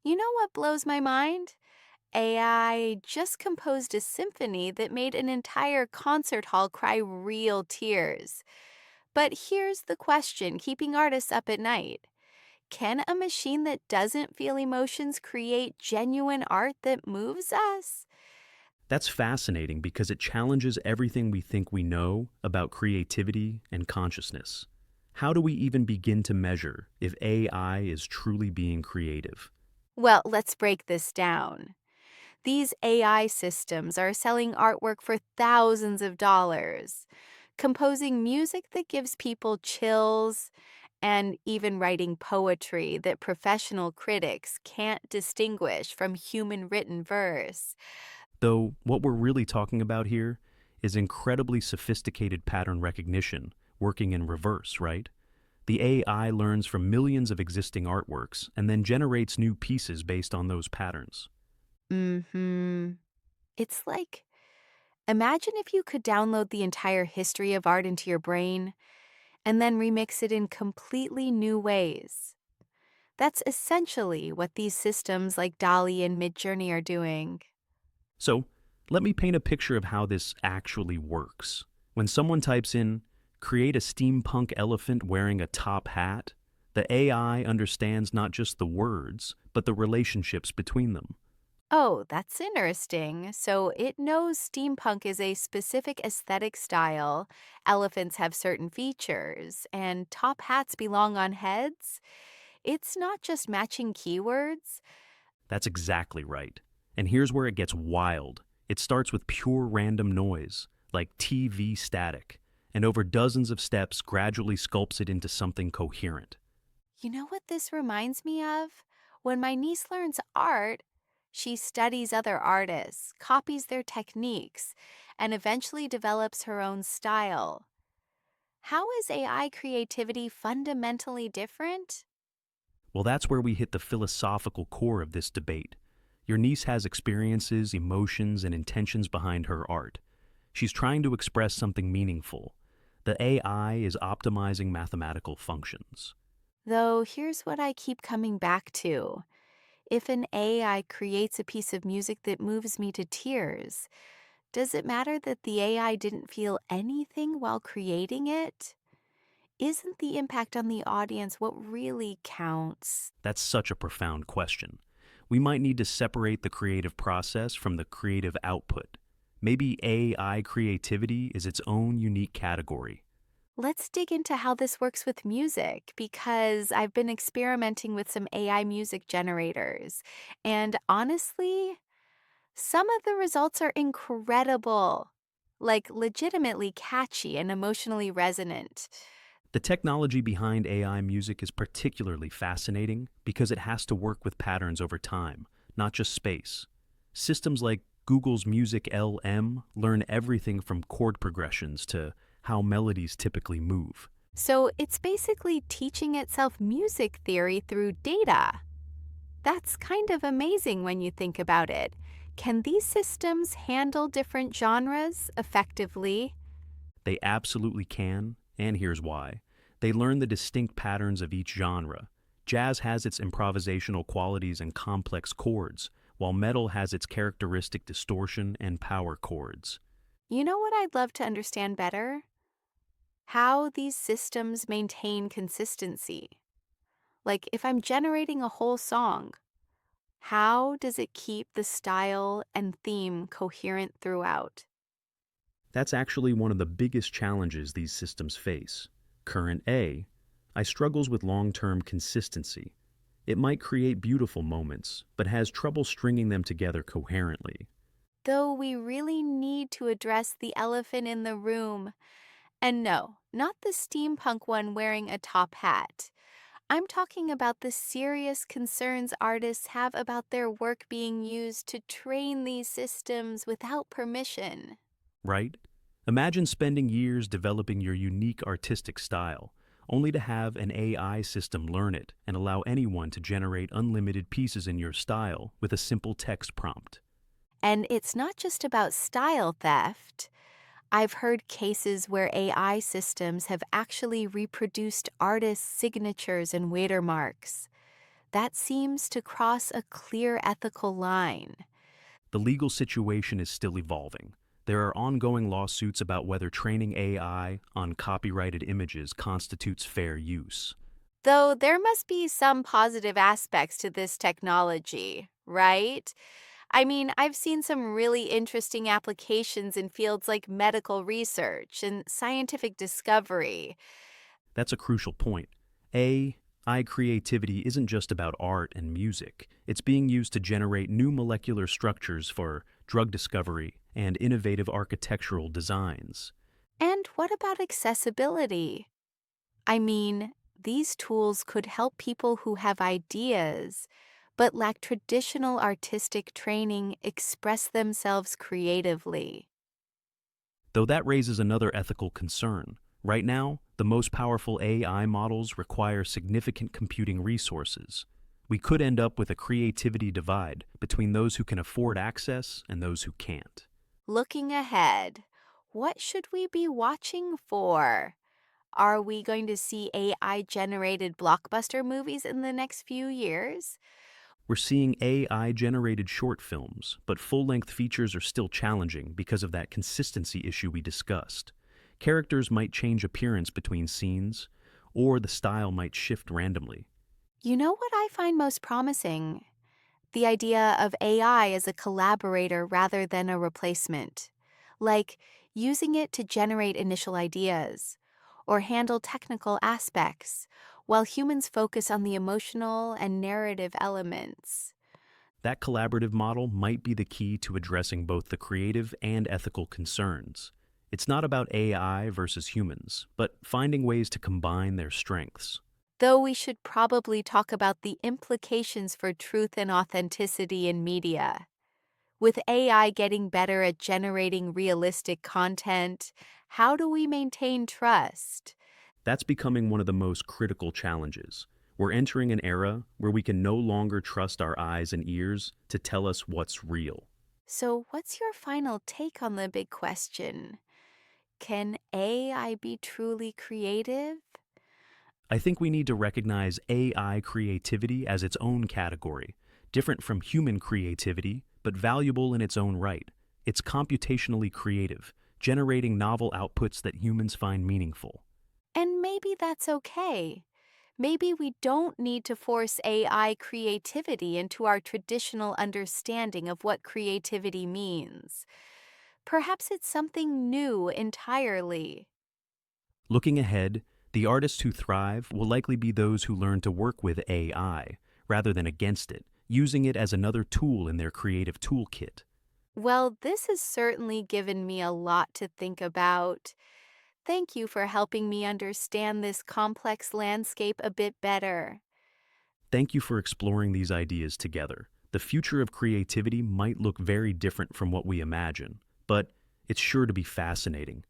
You know what blows my mind? AI just composed a symphony that made an entire concert hall cry real tears. But here's the question keeping artists up at night. Can a machine that doesn't feel emotions create genuine art that moves us? That's fascinating because it challenges everything we think we know about creativity and consciousness. How do we even begin to measure if AI is truly being creative? Well, let's break this down. These AI systems are selling artwork for thousands of dollars, composing music that gives people chills, and even writing poetry that professional critics can't distinguish from human written verse. Though, what we're really talking about here is incredibly sophisticated pattern recognition working in reverse, right? The AI learns from millions of existing artworks and then generates new pieces based on those patterns. Hmm. It's like, imagine if you could download the entire history of art into your brain and then remix it in completely new ways. That's essentially what these systems like Dolly and Midjourney are doing. So, let me paint a picture of how this actually works. When someone types in, create a steampunk elephant wearing a top hat, the AI understands not just the words, but the relationships between them. Oh, that's interesting. So it knows steampunk is a specific aesthetic style, elephants have certain features, and top hats belong on heads. It's not just matching keywords. That's exactly right. And here's where it gets wild. It starts with pure random noise, like TV static, and over dozens of steps gradually sculpts it into something coherent. You know what this reminds me of? When my niece learns art, she studies other artists, copies their techniques, and eventually develops her own style. How is AI creativity fundamentally different? Well, that's where we hit the philosophical core of this debate. Your niece has experiences, emotions, and intentions behind her art. She's trying to express something meaningful. The AI is optimizing mathematical functions. Though here's what I keep coming back to. If an AI creates a piece of music that moves me to tears, does it matter that the AI didn't feel anything while creating it? Isn't the impact on the audience what really counts? That's such a profound question. We might need to separate the creative process from the creative output. Maybe AI creativity is its own unique category. Let's dig into how this works with music because I've been experimenting with some AI music generators. And honestly, some of the results are incredible, like legitimately catchy and emotionally resonant. The technology behind AI music is particularly fascinating because it has to work with patterns over time, not just space. Systems like Google's Music LM learn everything from chord progressions to how melodies typically move. So it's basically teaching itself music theory through data. That's kind of amazing when you think about it. Can these systems handle different genres effectively? They absolutely can, and here's why. They learn the distinct patterns of each genre. Jazz has its improvisational qualities and complex chords, while metal has its characteristic distortion and power chords. You know what I'd love to understand better? How these systems maintain consistency. Like if I'm generating a whole song, how does it keep the style and theme coherent throughout? That's actually one of the biggest challenges these systems face. Current A, I struggles with long-term consistency. It might create beautiful moments, but has trouble stringing them together coherently. Though we really need to address the elephant in the room. And no, not the steampunk one wearing a top hat. I'm talking about the serious concerns artists have about their work being used to train these systems without permission. Right? Imagine spending years developing your unique artistic style, only to have an AI system learn it and allow anyone to generate unlimited pieces in your style with a simple text prompt. And it's not just about style theft. I've heard cases where AI systems have actually reproduced artists' signatures and watermarks. That seems to cross a clear ethical line. The legal situation is still evolving. There are ongoing lawsuits about whether training AI on copyrighted images constitutes fair use. Though there must be some positive aspects to this technology, right? I mean, I've seen some really interesting applications in fields like medical research and scientific discovery. That's a crucial point. AI creativity isn't just about art and music. It's being used to generate new molecular structures for drug discovery and innovative architectural designs. And what about accessibility? I mean, these tools could help people who have ideas but lack traditional artistic training express themselves creatively. Though that raises another ethical concern. Right now, the most powerful AI models require significant computing resources. We could end up with a creativity divide between those who can afford access and those who can't. Looking ahead, what should we be watching for? Are we going to see AI generated blockbuster movies in the next few years? We're seeing AI generated short films, but full length features are still challenging because of that consistency issue we discussed. Characters might change appearance between scenes, or the style might shift randomly. You know what I find most promising? The idea of AI as a collaborator rather than a replacement, like using it to generate initial ideas or handle technical aspects, while humans focus on the emotional and narrative elements. That collaborative model might be the key to addressing both the creative and ethical concerns. It's not about AI versus humans, but finding ways to combine their strengths. Though we should probably talk about the implications for truth and authenticity in media. With AI getting better at generating realistic content, how do we maintain trust? That's becoming one of the most critical challenges. We're entering an era where we can no longer trust our eyes and ears to tell us what's real. So, what's your final take on the big question? Can AI be truly creative? I think we need to recognize AI creativity as its own category, different from human creativity, but valuable in its own right. It's computationally creative, generating novel outputs that humans find meaningful. And maybe that's okay. Maybe we don't need to force AI creativity into our traditional understanding of what creativity means. Perhaps it's something new entirely. Looking ahead, the artists who thrive will likely be those who learn to work with AI rather than against it, using it as another tool in their creative toolkit. Well, this has certainly given me a lot to think about. Thank you for helping me understand this complex landscape a bit better. Thank you for exploring these ideas together. The future of creativity might look very different from what we imagine, but it's sure to be fascinating.